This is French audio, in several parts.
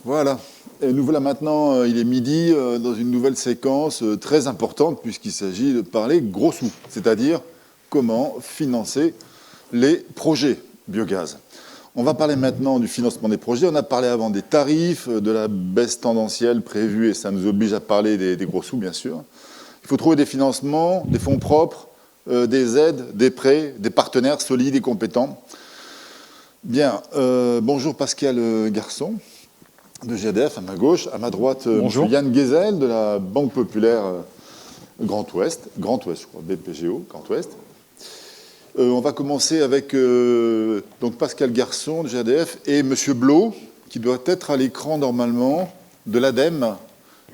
Voilà. Et nous voilà maintenant, il est midi, dans une nouvelle séquence très importante puisqu'il s'agit de parler gros sous, c'est-à-dire comment financer les projets biogaz. On va parler maintenant du financement des projets. On a parlé avant des tarifs, de la baisse tendancielle prévue et ça nous oblige à parler des gros sous, bien sûr. Il faut trouver des financements, des fonds propres, des aides, des prêts, des partenaires solides et compétents. Bien, bonjour Pascal Garçon de GDF, à ma gauche. À ma droite, M. Yann Guézel, de la Banque Populaire Grand Ouest, je crois, BPGO, Grand Ouest. On va commencer avec donc Pascal Garçon de GDF et M. Blot, qui doit être à l'écran normalement, de l'ADEME,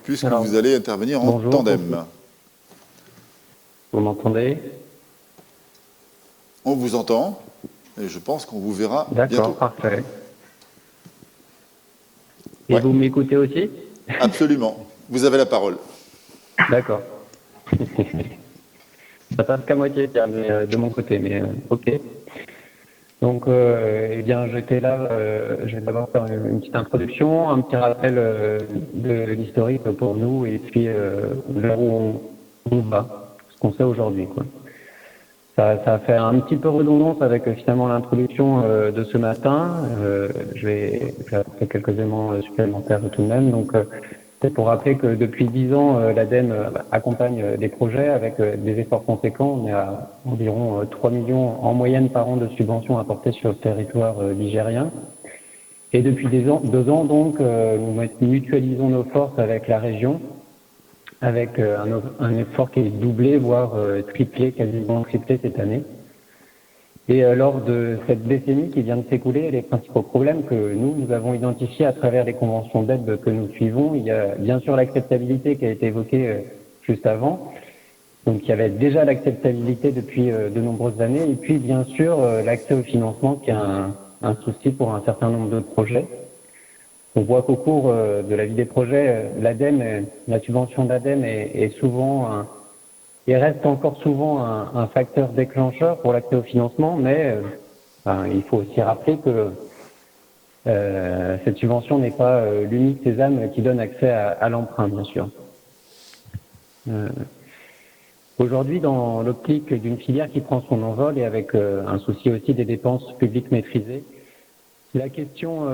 puisque vous allez intervenir en tandem. Vous m'entendez? On vous entend, et je pense qu'on vous verra bientôt. D'accord, parfait. Et vous m'écoutez aussi? Absolument. Vous avez la parole. D'accord. Ça passe qu'à moitié de mon côté, mais ok. Donc, eh bien, j'étais là, je vais d'abord faire une petite introduction, un petit rappel de l'historique pour nous, et puis vers où on va, ce qu'on sait aujourd'hui, quoi. Ça fait un petit peu redondance avec finalement l'introduction de ce matin. Je vais apporter quelques éléments supplémentaires tout de même. Donc, c'est pour rappeler que depuis 10 ans, l'ADEME accompagne des projets avec des efforts conséquents. On est à environ 3 millions en moyenne par an de subventions apportées sur le territoire ligérien. Et depuis 2 ans, donc, nous mutualisons nos forces avec la région, avec un effort qui est doublé, voire triplé, quasiment triplé cette année. Et lors de cette décennie qui vient de s'écouler, les principaux problèmes que nous avons identifiés à travers les conventions d'aide que nous suivons, il y a bien sûr l'acceptabilité qui a été évoquée juste avant. Donc il y avait déjà l'acceptabilité depuis de nombreuses années, et puis bien sûr l'accès au financement qui est un souci pour un certain nombre de projets. On voit qu'au cours de la vie des projets, l'ADEME, la subvention d'ADEME est souvent et reste encore souvent un facteur déclencheur pour l'accès au financement, mais il faut aussi rappeler que cette subvention n'est pas l'unique sésame qui donne accès à l'emprunt, bien sûr. Aujourd'hui, dans l'optique d'une filière qui prend son envol et avec un souci aussi des dépenses publiques maîtrisées, la question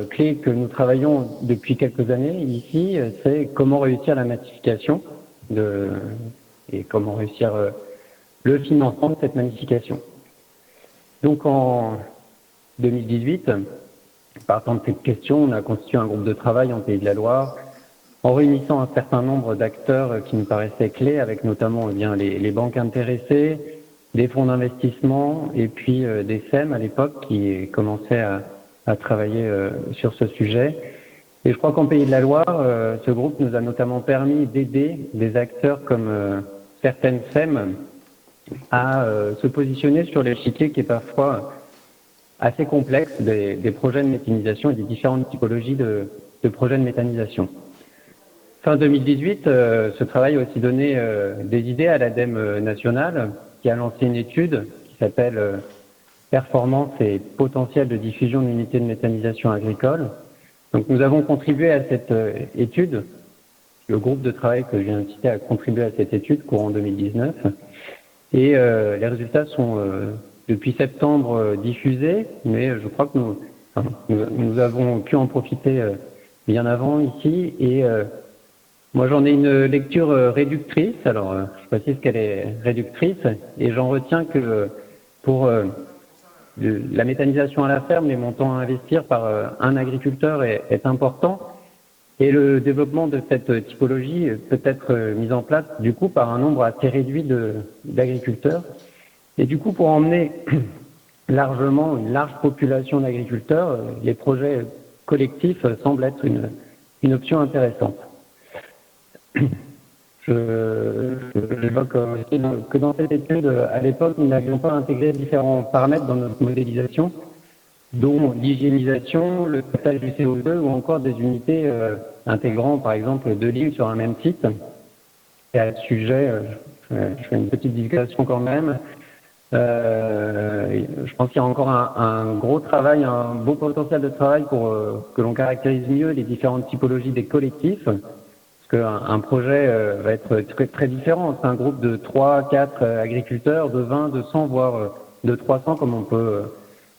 clé que nous travaillons depuis quelques années ici, c'est comment réussir la massification et comment réussir le financement de cette massification. Donc en 2018, partant de cette question, on a constitué un groupe de travail en Pays de la Loire, en réunissant un certain nombre d'acteurs qui nous paraissaient clés, avec notamment les banques intéressées, des fonds d'investissement et puis des SEM à l'époque qui commençaient à travailler sur ce sujet. Et je crois qu'en Pays de la Loire, ce groupe nous a notamment permis d'aider des acteurs comme certaines SEM à se positionner sur l'échiquier qui est parfois assez complexe des projets de méthanisation et des différentes typologies de projets de méthanisation. Fin 2018, ce travail a aussi donné des idées à l'ADEME nationale qui a lancé une étude qui s'appelle Performance et potentiel de diffusion d'unités de méthanisation agricole. Donc nous avons contribué à cette étude. Le groupe de travail que je viens de citer a contribué à cette étude courant 2019. Et les résultats sont depuis septembre diffusés, mais je crois que nous avons pu en profiter bien avant ici. Et moi j'en ai une lecture réductrice. Alors je précise qu'elle est réductrice et j'en retiens que pour la méthanisation à la ferme, les montants à investir par un agriculteur est important et le développement de cette typologie peut être mis en place du coup par un nombre assez réduit d'agriculteurs. Et du coup, pour emmener largement une large population d'agriculteurs, les projets collectifs semblent être une option intéressante. J'évoque aussi que dans cette étude, à l'époque, nous n'avions pas intégré différents paramètres dans notre modélisation, dont l'hygiénisation, le captage du CO2 ou encore des unités intégrant par exemple 2 lignes sur un même site. Et à ce sujet, je fais une petite digression quand même. Je pense qu'il y a encore un gros travail, un beau potentiel de travail pour que l'on caractérise mieux les différentes typologies des collectifs. Parce qu'un projet va être très, très différent entre un groupe de 3, 4 agriculteurs, de 20, de 100, voire de 300, comme on peut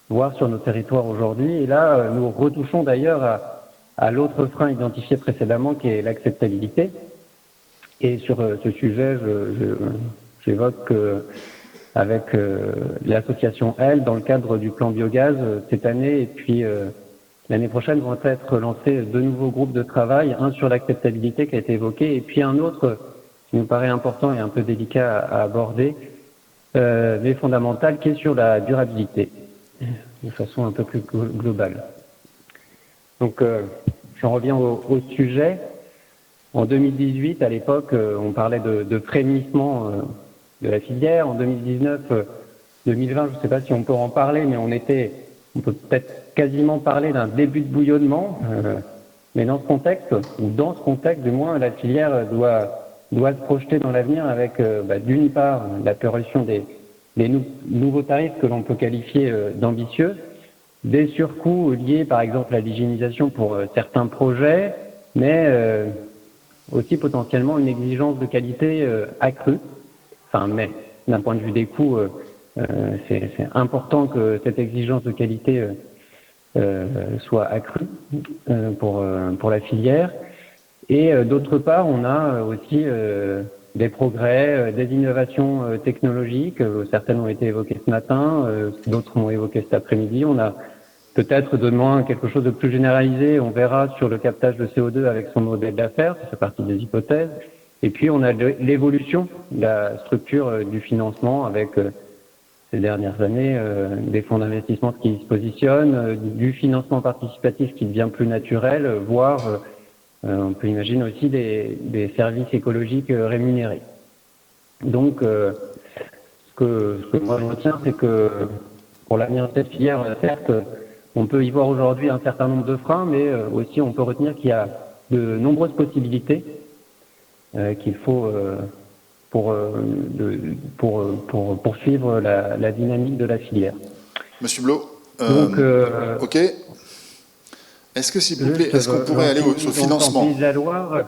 voir sur nos territoires aujourd'hui. Et là, nous retouchons d'ailleurs à l'autre frein identifié précédemment, qui est l'acceptabilité. Et sur ce sujet, j'évoque avec l'association Elle, dans le cadre du plan biogaz, cette année et puis l'année prochaine vont être lancés 2 nouveaux groupes de travail, un sur l'acceptabilité qui a été évoqué, et puis un autre qui nous paraît important et un peu délicat à aborder, mais fondamental, qui est sur la durabilité, de façon un peu plus globale. Donc, j'en reviens au sujet. En 2018, à l'époque, on parlait de frémissement de la filière. En 2019, 2020, je ne sais pas si on peut en parler, mais on peut peut-être quasiment parler d'un début de bouillonnement. Mais dans ce contexte du moins, la filière doit se projeter dans l'avenir avec, d'une part, l'apparition des nouveaux tarifs que l'on peut qualifier d'ambitieux, des surcoûts liés, par exemple, à l'hygiénisation pour certains projets, mais aussi potentiellement une exigence de qualité accrue. Mais d'un point de vue des coûts, c'est important que cette exigence de qualité soit accrue pour la filière. Et d'autre part, on a aussi des progrès, des innovations technologiques. Certaines ont été évoquées ce matin, d'autres ont évoqué cet après-midi. On a peut-être demain quelque chose de plus généralisé. On verra sur le captage de CO2 avec son modèle d'affaires, ça fait partie des hypothèses. Et puis on a l'évolution de la structure du financement avec ces dernières années des fonds d'investissement qui se positionnent, du financement participatif qui devient plus naturel, voire on peut imaginer aussi des services écologiques rémunérés. Donc ce que moi je retiens, c'est que pour l'avenir de cette filière, certes, on peut y voir aujourd'hui un certain nombre de freins, mais aussi on peut retenir qu'il y a de nombreuses possibilités qu'il faut pour poursuivre la dynamique de la filière. Monsieur Blot, donc, ok. Est-ce que, s'il vous plaît, est-ce qu'on pourrait aller sur le financement ? En Pays de la Loire,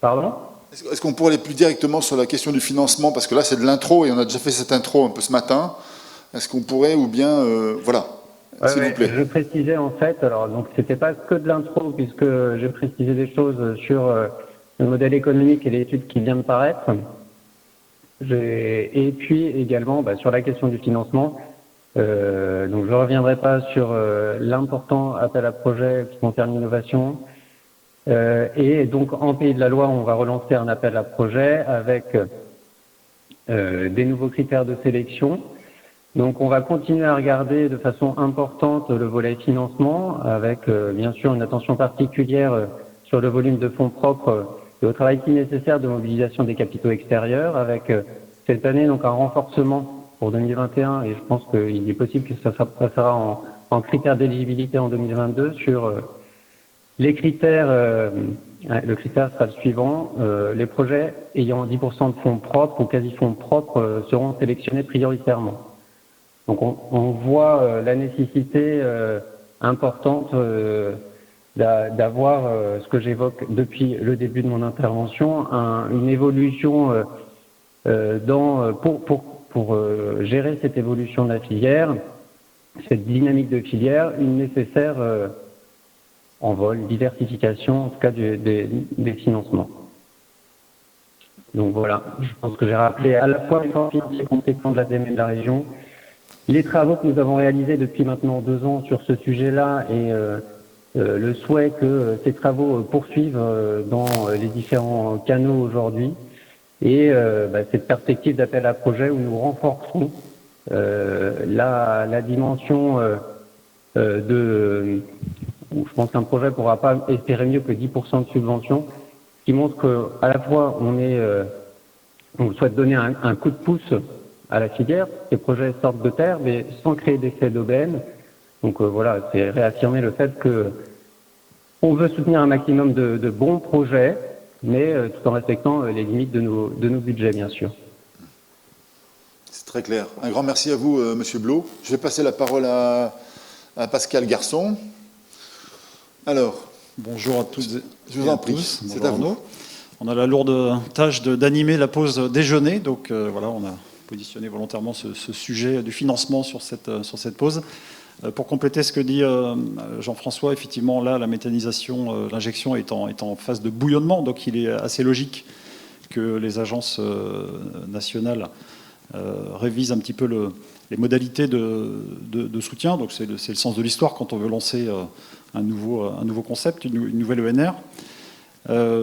pardon ? Est-ce qu'on pourrait aller plus directement sur la question du financement ? Parce que là, c'est de l'intro, et on a déjà fait cette intro un peu ce matin. Est-ce qu'on pourrait, ou bien, voilà, s'il vous plaît. Je précisais en fait, alors donc c'était pas que de l'intro, puisque j'ai précisé des choses sur le modèle économique et l'étude qui vient de paraître. Et puis également sur la question du financement. Donc je ne reviendrai pas sur l'important appel à projet qui concerne l'innovation. Et donc en Pays de la Loire, on va relancer un appel à projet avec des nouveaux critères de sélection. Donc on va continuer à regarder de façon importante le volet financement, avec bien sûr une attention particulière sur le volume de fonds propres et au travail qui est nécessaire de mobilisation des capitaux extérieurs, avec cette année donc un renforcement pour 2021, et je pense qu'il est possible que ça passera en critères d'éligibilité en 2022 sur les critères. Le critère sera le suivant, les projets ayant 10% de fonds propres ou quasi-fonds propres seront sélectionnés prioritairement. Donc on voit la nécessité importante d'avoir ce que j'évoque depuis le début de mon intervention, une évolution pour gérer cette évolution de la filière, cette dynamique de filière, une nécessaire diversification en tout cas des financements. Donc voilà, je pense que j'ai rappelé à la fois les efforts financiers conséquents de la DEME et de la région, les travaux que nous avons réalisés depuis maintenant 2 ans sur ce sujet-là et le souhait que ces travaux poursuivent dans les différents canaux aujourd'hui et cette perspective d'appel à projet où nous renforçons la dimension où je pense qu'un projet ne pourra pas espérer mieux que 10% de subvention, qui montre qu'à la fois on souhaite donner un coup de pouce à la filière, les projets sortent de terre, mais sans créer d'effet d'aubaine. Donc voilà, c'est réaffirmer le fait que on veut soutenir un maximum de bons projets, mais tout en respectant les limites de nos budgets, bien sûr. Très clair. Un grand merci à vous, Monsieur Blot. Je vais passer la parole à Pascal Garçon. Alors, bonjour à toutes je vous en prie, c'est à vous. On a la lourde tâche d'animer la pause déjeuner, donc voilà, on a positionné volontairement ce sujet du financement sur cette pause. Pour compléter ce que dit Jean-François, effectivement, là, la méthanisation, l'injection est en phase de bouillonnement, donc il est assez logique que les agences nationales révisent un petit peu les modalités de soutien. Donc c'est le sens de l'histoire quand on veut lancer un nouveau concept, une nouvelle ENR.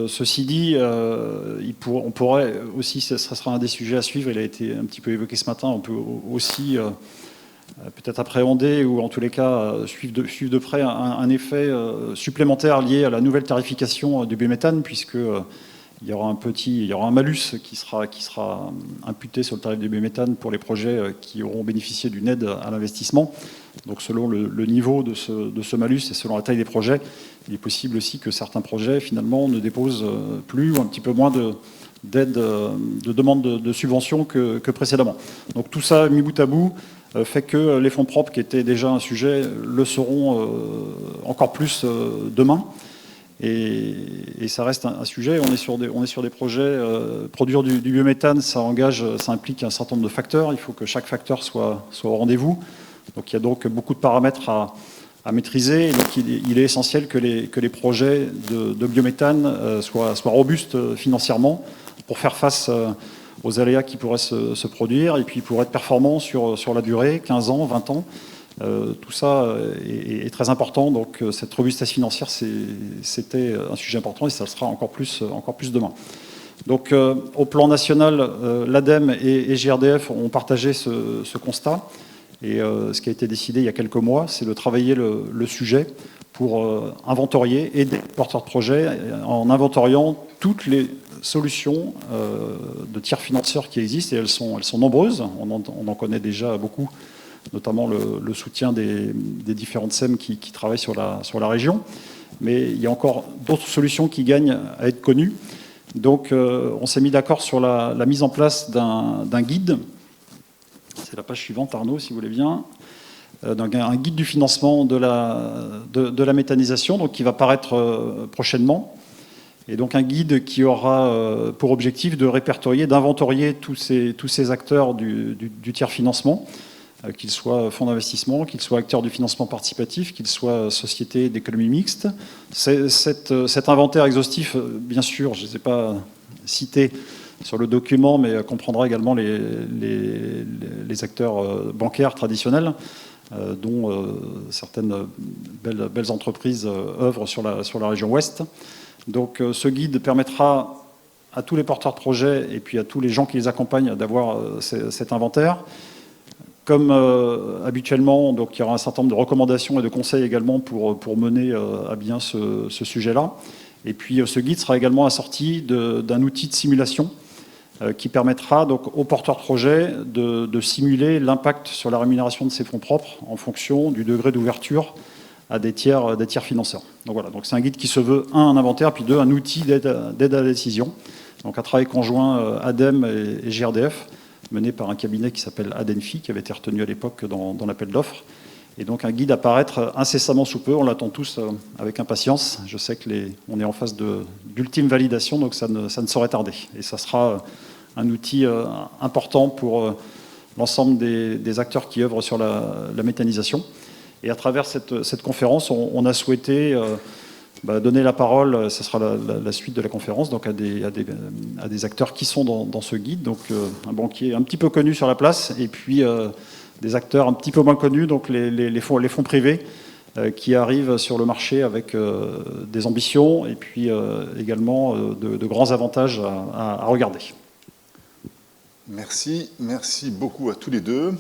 Ceci dit, on pourrait aussi, ça sera un des sujets à suivre, il a été un petit peu évoqué ce matin, on peut aussi peut-être appréhender ou en tous les cas suivre de près un effet supplémentaire lié à la nouvelle tarification du biométhane, puisque il y aura un malus qui sera imputé sur le tarif du biométhane pour les projets qui auront bénéficié d'une aide à l'investissement. Donc selon le niveau de ce malus et selon la taille des projets, il est possible aussi que certains projets finalement ne déposent plus ou un petit peu moins d'aide, de demande de subvention que précédemment. Donc tout ça mis bout à bout fait que les fonds propres, qui étaient déjà un sujet, le seront encore plus demain. Et ça reste un sujet. On est sur des projets. Produire du biométhane, ça implique un certain nombre de facteurs. Il faut que chaque facteur soit au rendez-vous. Donc il y a donc beaucoup de paramètres à maîtriser. Et donc il est essentiel que les projets de biométhane soient robustes financièrement pour faire face aux aléas qui pourraient se produire et puis pour être performants sur la durée, 15 ans, 20 ans. Tout ça est très important, donc cette robustesse financière, c'était un sujet important et ça le sera encore plus demain. Donc au plan national, l'ADEME et GRDF ont partagé ce constat et ce qui a été décidé il y a quelques mois, c'est de travailler le sujet pour inventorier et des porteurs de projets en inventoriant toutes les solutions de tiers financeurs qui existent et elles sont nombreuses, on en connaît déjà beaucoup, notamment le soutien des différentes SEM qui travaillent sur la région. Mais il y a encore d'autres solutions qui gagnent à être connues. Donc on s'est mis d'accord sur la mise en place d'un guide. C'est la page suivante, Arnaud, si vous voulez bien. Un guide du financement de la méthanisation, donc qui va paraître prochainement. Et donc un guide qui aura pour objectif de répertorier, d'inventorier tous ces acteurs du tiers financement, qu'ils soient fonds d'investissement, qu'ils soient acteurs du financement participatif, qu'ils soient sociétés d'économie mixte. Cet inventaire exhaustif, bien sûr, je ne les ai pas cités sur le document, mais comprendra également les acteurs bancaires traditionnels, dont certaines belles entreprises œuvrent sur la région ouest. Donc ce guide permettra à tous les porteurs de projets et puis à tous les gens qui les accompagnent d'avoir cet inventaire. Comme habituellement, donc, il y aura un certain nombre de recommandations et de conseils également pour mener à bien ce sujet-là. Et puis ce guide sera également assorti d'un outil de simulation qui permettra donc, aux porteurs de projet de simuler l'impact sur la rémunération de ces fonds propres en fonction du degré d'ouverture à des tiers financeurs. Donc voilà, donc c'est un guide qui se veut, un inventaire, puis deux, un outil d'aide à la décision. Donc un travail conjoint ADEME et GRDF, mené par un cabinet qui s'appelle Adenfi, qui avait été retenu à l'époque dans l'appel d'offres. Et donc un guide à paraître incessamment sous peu, on l'attend tous avec impatience. Je sais qu'on est en phase d'ultime validation, donc ça ne saurait tarder. Et ça sera un outil important pour l'ensemble des acteurs qui œuvrent sur la méthanisation. Et à travers cette conférence, on a souhaité donner la parole, ce sera la suite de la conférence, donc à des acteurs qui sont dans ce guide, donc un banquier un petit peu connu sur la place, et puis des acteurs un petit peu moins connus, donc les fonds privés qui arrivent sur le marché avec des ambitions et puis également de grands avantages à regarder. Merci beaucoup à tous les deux.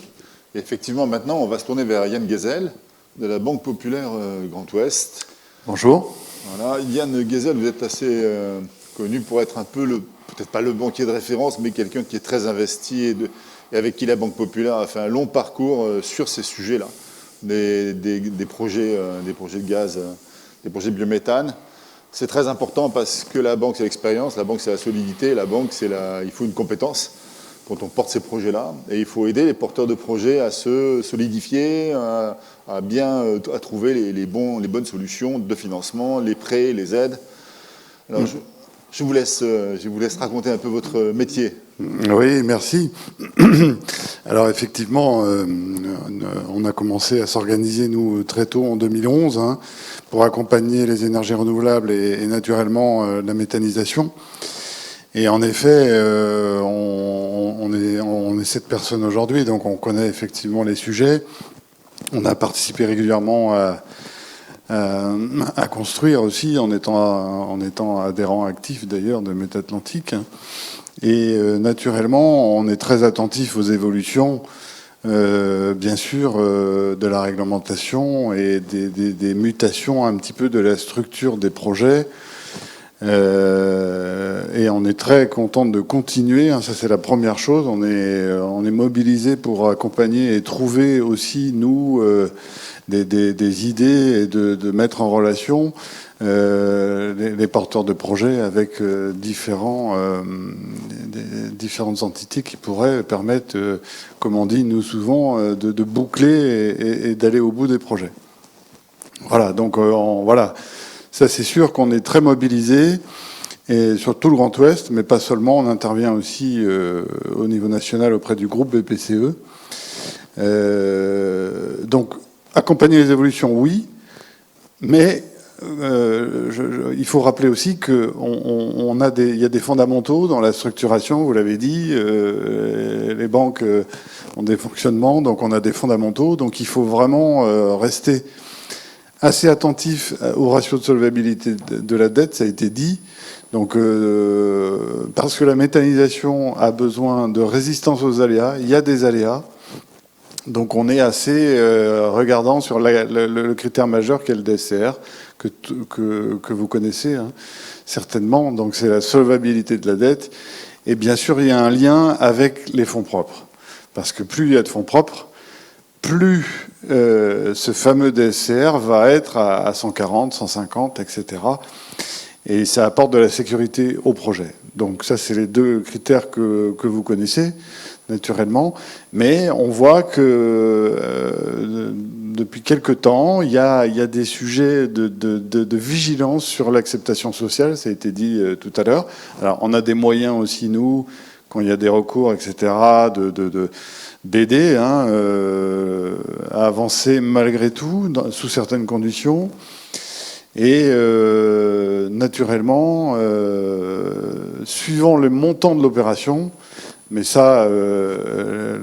Et effectivement, maintenant, on va se tourner vers Yann Gezel, de la Banque Populaire Grand Ouest. Bonjour. Voilà, Yann Gezel, vous êtes assez connu pour être un peu peut-être pas le banquier de référence, mais quelqu'un qui est très investi et avec qui la Banque Populaire a fait un long parcours sur ces sujets-là, des projets de gaz, des projets de biométhane. C'est très important parce que la banque, c'est l'expérience, la banque, c'est la solidité, la banque, il faut une compétence quand on porte ces projets-là. Et il faut aider les porteurs de projets à se solidifier, à trouver les bonnes solutions de financement, les prêts, les aides. Alors, je vous laisse raconter un peu votre métier. Oui, merci. Alors effectivement, on a commencé à s'organiser, nous, très tôt, en 2011, hein, pour accompagner les énergies renouvelables et naturellement la méthanisation. Et en effet, on est 7 personnes aujourd'hui, donc on connaît effectivement les sujets. On a participé régulièrement à construire aussi, en étant adhérent actif d'ailleurs de Métatlantique. Et naturellement, on est très attentif aux évolutions, bien sûr, de la réglementation et des mutations un petit peu de la structure des projets. Et on est très content de continuer, hein, ça c'est la première chose. On est mobilisé pour accompagner et trouver aussi, nous, des idées et de mettre en relation les porteurs de projets avec différentes entités qui pourraient permettre, comme on dit nous souvent, de boucler et d'aller au bout des projets. Voilà, donc voilà, ça c'est sûr qu'on est très mobilisé et sur tout le Grand Ouest, mais pas seulement, on intervient aussi au niveau national auprès du groupe BPCE. Donc accompagner les évolutions, oui, mais il faut rappeler aussi qu'il y a des fondamentaux dans la structuration, vous l'avez dit, les banques ont des fonctionnements, donc on a des fondamentaux, donc il faut vraiment rester assez attentif au ratio de solvabilité de la dette, ça a été dit. Donc, parce que la méthanisation a besoin de résistance aux aléas, il y a des aléas. Donc on est assez regardant sur le critère majeur qui est le DSCR, que vous connaissez hein, certainement. Donc c'est la solvabilité de la dette. Et bien sûr, il y a un lien avec les fonds propres. Parce que plus il y a de fonds propres, plus ce fameux DSCR va être à 140, 150, etc. Et ça apporte de la sécurité au projet. Donc ça, c'est les deux critères que vous connaissez, naturellement. Mais on voit que depuis quelque temps, il y a des sujets de vigilance sur l'acceptation sociale, ça a été dit tout à l'heure. Alors on a des moyens aussi, nous, quand il y a des recours, etc., d'aider hein, à avancer malgré tout, sous certaines conditions. Et naturellement, suivant le montant de l'opération, mais ça,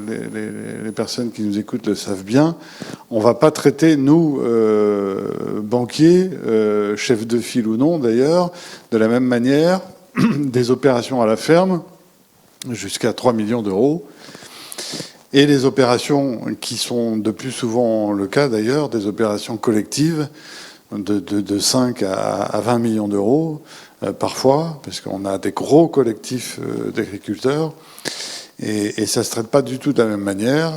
les personnes qui nous écoutent le savent bien, on ne va pas traiter, nous, banquiers, chefs de file ou non d'ailleurs, de la même manière, des opérations à la ferme, jusqu'à 3 millions d'euros, et les opérations qui sont de plus souvent le cas d'ailleurs, des opérations collectives, de 5 à 20 millions d'euros, parfois, parce qu'on a des gros collectifs d'agriculteurs, et ça ne se traite pas du tout de la même manière,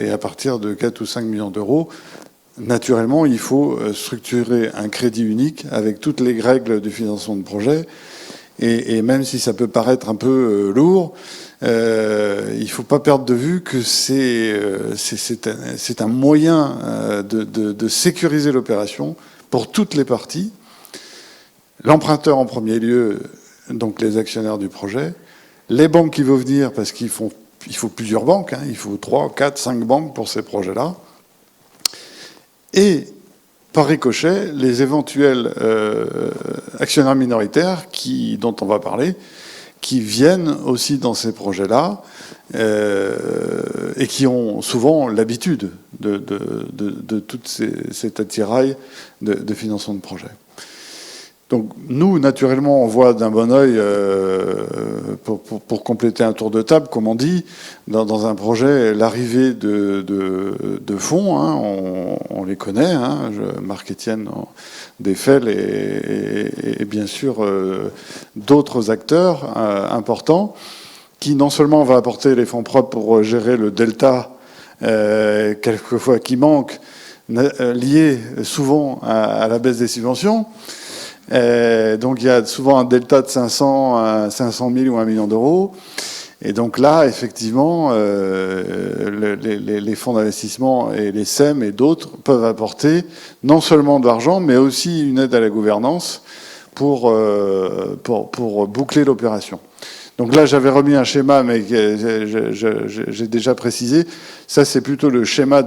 et à partir de 4 ou 5 millions d'euros, naturellement, il faut structurer un crédit unique avec toutes les règles du financement de projet, et même si ça peut paraître un peu lourd, il ne faut pas perdre de vue que c'est un moyen de sécuriser l'opération pour toutes les parties. L'emprunteur en premier lieu, donc les actionnaires du projet, les banques qui vont venir, parce qu'il faut plusieurs banques, hein, il faut 3, 4, 5 banques pour ces projets-là, et par ricochet, les éventuels actionnaires minoritaires dont on va parler, qui viennent aussi dans ces projets-là et qui ont souvent l'habitude de toute cet attirail de financement de projet. Donc nous, naturellement, on voit d'un bon œil, pour compléter un tour de table, comme on dit, dans un projet, l'arrivée de fonds, hein, on les connaît, hein, Marc-Étienne Defel et bien sûr d'autres acteurs importants, qui non seulement va apporter les fonds propres pour gérer le delta, quelquefois qui manque, lié souvent à la baisse des subventions. Donc il y a souvent un delta de 500 000 ou 1 million d'euros. Et donc là, effectivement, les fonds d'investissement et les SEM et d'autres peuvent apporter non seulement de l'argent, mais aussi une aide à la gouvernance pour boucler l'opération. Donc là, j'avais remis un schéma, mais j'ai déjà précisé. Ça, c'est plutôt le schéma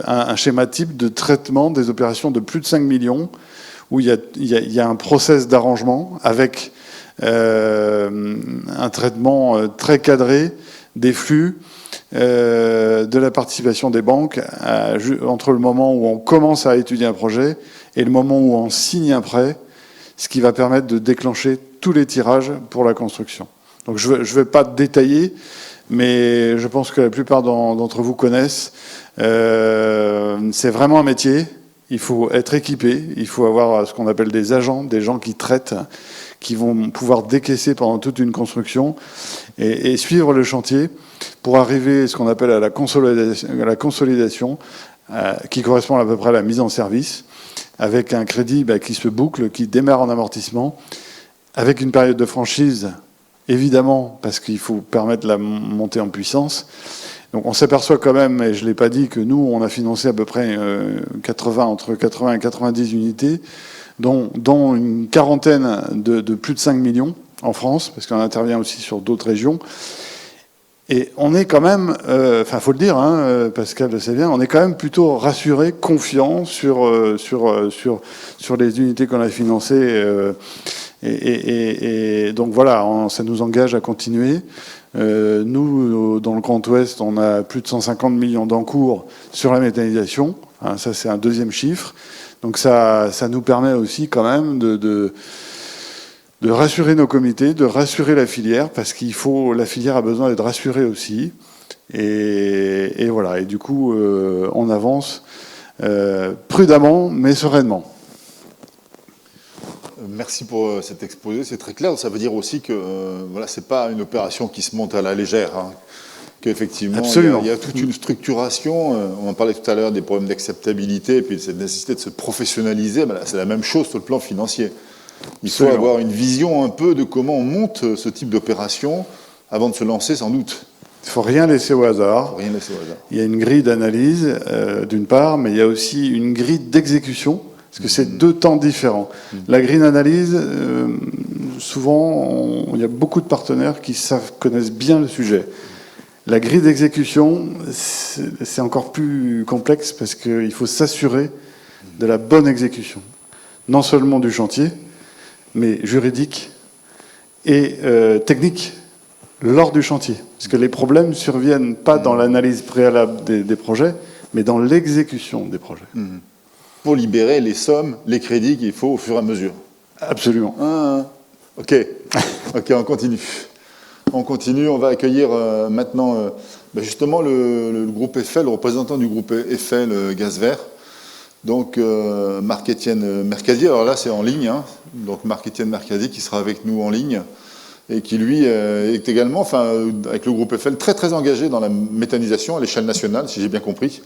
un schéma type de traitement des opérations de plus de 5 millions, où il y a un process d'arrangement avec un traitement très cadré des flux, de la participation des banques entre le moment où on commence à étudier un projet et le moment où on signe un prêt, ce qui va permettre de déclencher tous les tirages pour la construction. Donc je ne vais pas détailler, mais je pense que la plupart d'entre vous connaissent. C'est vraiment un métier. Il faut être équipé. Il faut avoir ce qu'on appelle des agents, des gens qui traitent, qui vont pouvoir décaisser pendant toute une construction et suivre le chantier pour arriver à ce qu'on appelle à la consolidation qui correspond à peu près à la mise en service, avec un crédit qui se boucle, qui démarre en amortissement, avec une période de franchise, évidemment, parce qu'il faut permettre la montée en puissance. Donc on s'aperçoit quand même, et je ne l'ai pas dit, que nous, on a financé à peu près entre 80 et 90 unités, dont une quarantaine de plus de 5 millions en France, parce qu'on intervient aussi sur d'autres régions. Et on est quand même, faut le dire, Pascal le sait bien, on est quand même plutôt rassuré, confiant sur les unités qu'on a financées. Et donc voilà, ça nous engage à continuer. Nous, dans le Grand Ouest, on a plus de 150 millions d'encours sur la méthanisation. Ça, c'est un deuxième chiffre. Donc ça nous permet aussi quand même de rassurer nos comités, de rassurer la filière, parce la filière a besoin d'être rassurée aussi. Et voilà. Et du coup, on avance prudemment, mais sereinement. Merci pour cet exposé, c'est très clair. Ça veut dire aussi que c'est pas une opération qui se monte à la légère, qu'effectivement il y a toute une structuration. On en parlait tout à l'heure des problèmes d'acceptabilité et puis cette nécessité de se professionnaliser. C'est la même chose sur le plan financier. Il faut avoir une vision un peu de comment on monte ce type d'opération avant de se lancer, sans doute. Il ne faut rien laisser au hasard. Il y a une grille d'analyse, d'une part, mais il y a aussi une grille d'exécution. Parce que c'est deux temps différents. La grille d'analyse, souvent, il y a beaucoup de partenaires qui connaissent bien le sujet. La grille d'exécution, c'est encore plus complexe parce qu'il faut s'assurer de la bonne exécution. Non seulement du chantier, mais juridique et technique lors du chantier. Parce que les problèmes ne surviennent pas dans l'analyse préalable des projets, mais dans l'exécution des projets. Pour libérer les sommes, les crédits qu'il faut au fur et à mesure. Absolument. Ok, on continue. On va accueillir maintenant justement le groupe Eiffel, le représentant du groupe Eiffel Gaz Vert. Donc Marc-Étienne Mercadier, alors là c'est en ligne, donc Marc-Étienne Mercadier qui sera avec nous en ligne et qui lui est également, avec le groupe Eiffel, très très engagé dans la méthanisation à l'échelle nationale, si j'ai bien compris,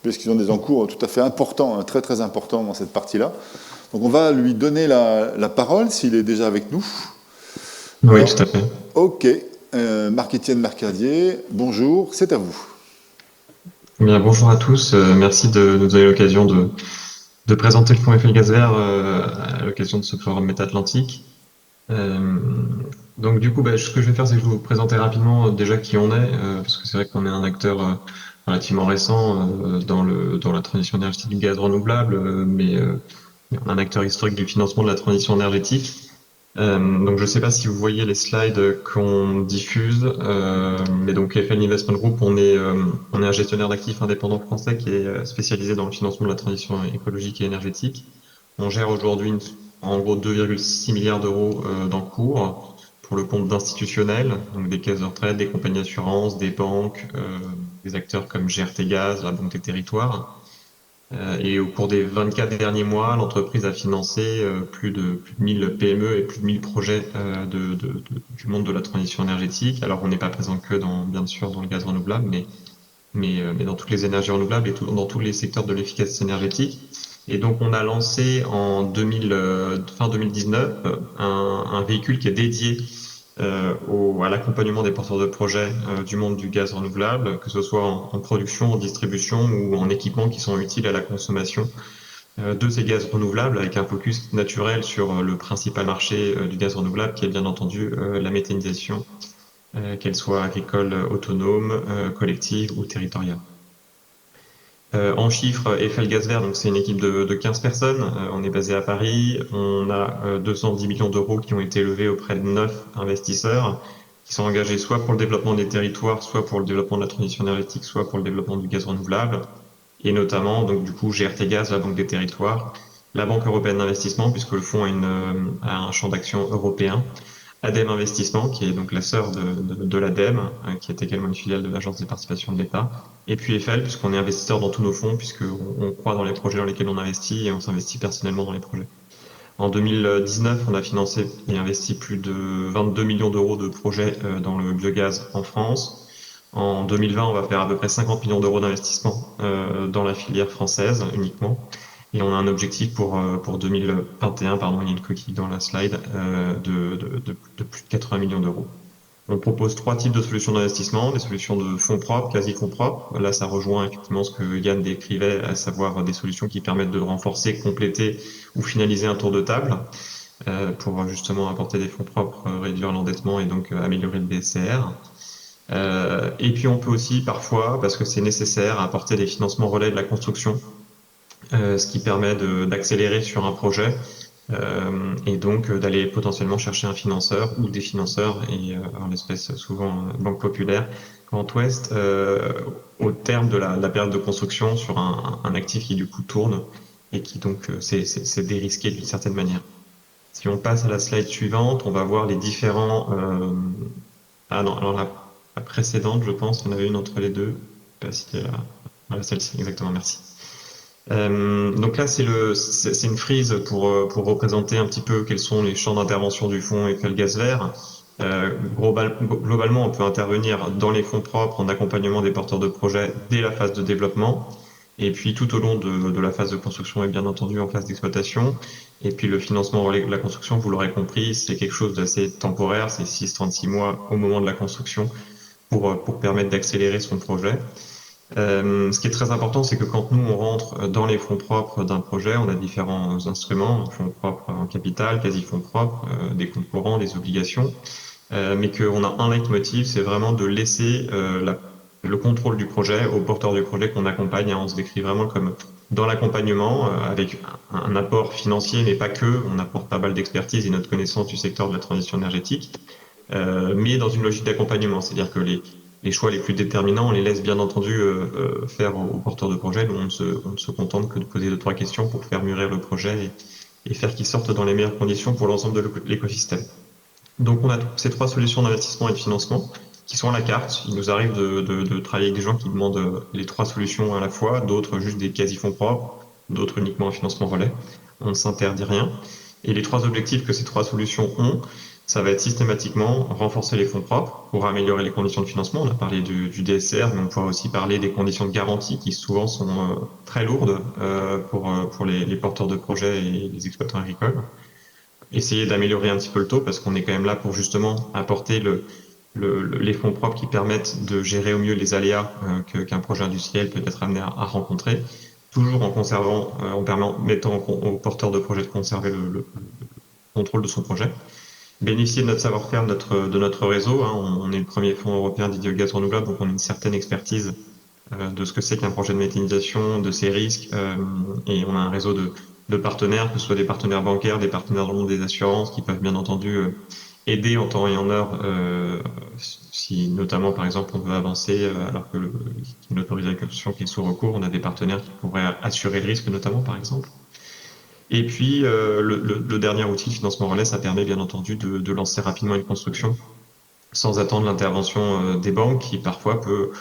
puisqu'ils ont des encours tout à fait importants, très très importants dans cette partie-là. Donc on va lui donner la parole s'il est déjà avec nous. Oui, tout à fait. Ok, Marc-Étienne Mercadier, bonjour, c'est à vous. Bien, bonjour à tous, merci de nous donner l'occasion de présenter le fonds Eiffel Gaz Vert à l'occasion de ce forum Métatlantique. Donc du coup, ce que je vais faire, c'est que je vais vous présenter rapidement déjà qui on est, parce que c'est vrai qu'on est un acteur relativement récent dans la transition énergétique du gaz renouvelable, mais un acteur historique du financement de la transition énergétique. Donc je ne sais pas si vous voyez les slides qu'on diffuse, mais donc Eiffel Investment Group, on est un gestionnaire d'actifs indépendant français qui est spécialisé dans le financement de la transition écologique et énergétique. On gère aujourd'hui en gros 2,6 milliards d'euros d'encours pour le compte d'institutionnels, donc des caisses de retraite, des compagnies d'assurance, des banques, des acteurs comme GRT Gaz, la Banque des Territoires. Et au cours des 24 derniers mois, l'entreprise a financé plus de 1000 PME et plus de 1000 projets du monde de la transition énergétique. Alors on n'est pas présent que bien sûr dans le gaz renouvelable, mais dans toutes les énergies renouvelables et dans tous les secteurs de l'efficacité énergétique. Et donc on a lancé en fin 2019 un véhicule qui est dédié à l'accompagnement des porteurs de projets du monde du gaz renouvelable, que ce soit en production, en distribution ou en équipements qui sont utiles à la consommation de ces gaz renouvelables, avec un focus naturel sur le principal marché du gaz renouvelable, qui est bien entendu la méthanisation, qu'elle soit agricole, autonome, collective ou territoriale. En chiffres, Eiffel Gaz Vert, donc c'est une équipe de 15 personnes. On est basé à Paris. On a 210 millions d'euros qui ont été levés auprès de 9 investisseurs qui sont engagés soit pour le développement des territoires, soit pour le développement de la transition énergétique, soit pour le développement du gaz renouvelable. Et notamment, donc du coup, GRT Gaz, la Banque des Territoires, la Banque européenne d'investissement, puisque le fonds a un champ d'action européen, ADEME Investissement, qui est donc la sœur de l'ADEME, qui est également une filiale de l'Agence des participations de l'État, et puis Eiffel, puisqu'on est investisseur dans tous nos fonds, puisqu'on croit dans les projets dans lesquels on investit et on s'investit personnellement dans les projets. En 2019, on a financé et investi plus de 22 millions d'euros de projets dans le biogaz en France. En 2020, on va faire à peu près 50 millions d'euros d'investissement dans la filière française uniquement. Et on a un objectif pour 2021, pardon, il y a une coquille dans la slide, de plus de 80 millions d'euros. On propose 3 types de solutions d'investissement, des solutions de fonds propres, quasi fonds propres. Là, ça rejoint effectivement ce que Yann décrivait, à savoir des solutions qui permettent de renforcer, compléter ou finaliser un tour de table pour justement apporter des fonds propres, réduire l'endettement et donc améliorer le DSCR. Et puis on peut aussi parfois, parce que c'est nécessaire, apporter des financements relais de la construction, ce qui permet d'accélérer sur un projet et donc d'aller potentiellement chercher un financeur ou des financeurs, et en l'espèce souvent Banque Populaire, Grand Ouest, au terme de la période de construction sur un actif qui du coup tourne et qui donc c'est dérisqué d'une certaine manière. Si on passe à la slide suivante, on va voir les différents... Ah non, alors la précédente, je pense, il y en avait une entre les deux. Je sais pas si c'était voilà, celle-ci, exactement, merci. Donc là, c'est une frise pour représenter un petit peu quels sont les champs d'intervention du fonds Eiffel Gaz Vert. Globalement, on peut intervenir dans les fonds propres en accompagnement des porteurs de projets dès la phase de développement, et puis tout au long de la phase de construction et bien entendu en phase d'exploitation. Et puis le financement de la construction, vous l'aurez compris, c'est quelque chose d'assez temporaire, c'est 6-36 mois au moment de la construction pour permettre d'accélérer son projet. Ce qui est très important, c'est que quand nous on rentre dans les fonds propres d'un projet, on a différents instruments, fonds propres en capital, quasi fonds propres, des comptes courants, des obligations, mais qu'on a un leitmotiv, c'est vraiment de laisser le contrôle du projet au porteur du projet qu'on accompagne. On se décrit vraiment comme dans l'accompagnement, avec un apport financier, mais pas que. On apporte pas mal d'expertise et notre connaissance du secteur de la transition énergétique, mais dans une logique d'accompagnement, c'est-à-dire que les choix les plus déterminants, on les laisse bien entendu faire aux porteurs de projet. Nous, on ne se contente que de poser 2-3 questions pour faire mûrir le projet et faire qu'il sorte dans les meilleures conditions pour l'ensemble de l'écosystème. Donc, on a ces 3 solutions d'investissement et de financement qui sont à la carte. Il nous arrive de travailler avec des gens qui demandent les 3 solutions à la fois, d'autres juste des quasi-fonds propres, d'autres uniquement un financement relais. On ne s'interdit rien. Et les 3 objectifs que ces 3 solutions ont, ça va être systématiquement renforcer les fonds propres pour améliorer les conditions de financement. On a parlé du DSCR, mais on pourra aussi parler des conditions de garantie qui souvent sont très lourdes pour les porteurs de projets et les exploitants agricoles. Essayer d'améliorer un petit peu le taux parce qu'on est quand même là pour justement apporter les fonds propres qui permettent de gérer au mieux les aléas qu'un projet industriel peut être amené à rencontrer, toujours en conservant, en permettant aux porteurs de projets de conserver le contrôle de son projet. Bénéficier de notre savoir-faire, de notre réseau. On est le premier fonds européen dédié au gaz renouvelable, donc on a une certaine expertise de ce que c'est qu'un projet de méthanisation, de ses risques, et on a un réseau de partenaires, que ce soit des partenaires bancaires, des partenaires dans le monde des assurances, qui peuvent bien entendu aider en temps et en heure, si notamment par exemple on veut avancer alors que une autorisation qui est sous recours, on a des partenaires qui pourraient assurer le risque notamment par exemple. Et puis, le dernier outil, le financement relais, ça permet bien entendu de lancer rapidement une construction sans attendre l'intervention des banques, qui parfois peut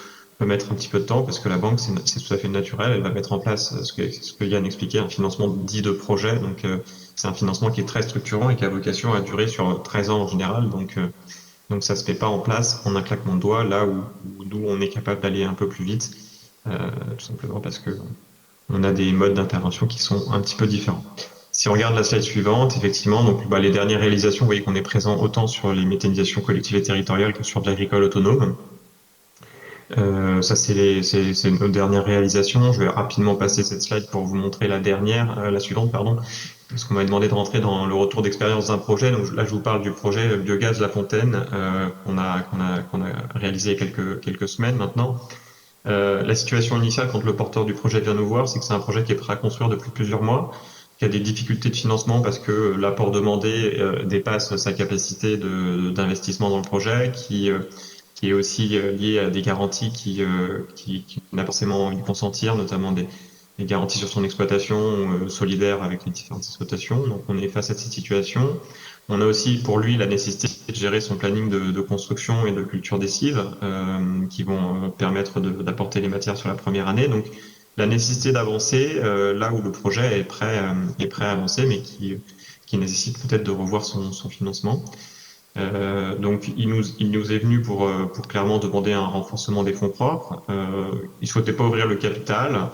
mettre un petit peu de temps, parce que la banque, c'est tout à fait naturel, elle va mettre en place ce que Yann expliquait, un financement dit de projet. Donc, c'est un financement qui est très structurant et qui a vocation à durer sur 13 ans en général. Donc ça se fait pas en place en un claquement de doigts, là où nous, on est capable d'aller un peu plus vite, tout simplement parce que on a des modes d'intervention qui sont un petit peu différents. Si on regarde la slide suivante, effectivement, donc les dernières réalisations, vous voyez qu'on est présent autant sur les méthanisations collectives et territoriales que sur de l'agricole autonome. Ça, c'est nos dernières réalisations. Je vais rapidement passer cette slide pour vous montrer la suivante, pardon, parce qu'on m'a demandé de rentrer dans le retour d'expérience d'un projet. Donc là, je vous parle du projet Biogaz La Fontaine qu'on a réalisé il y a quelques semaines maintenant. La situation initiale quand le porteur du projet vient nous voir, c'est que c'est un projet qui est prêt à construire depuis plusieurs mois, qui a des difficultés de financement parce que l'apport demandé dépasse sa capacité d'investissement dans le projet, qui est aussi lié à des garanties qui n'a pas forcément envie de consentir, notamment des garanties sur son exploitation solidaire avec les différentes exploitations. Donc on est face à cette situation. On a aussi pour lui la nécessité de gérer son planning de construction et de culture des cives qui vont permettre d'apporter les matières sur la première année. Donc la nécessité d'avancer là où le projet est prêt à avancer, mais qui nécessite peut-être de revoir son financement. Donc il nous est venu pour clairement demander un renforcement des fonds propres. Il souhaitait pas ouvrir le capital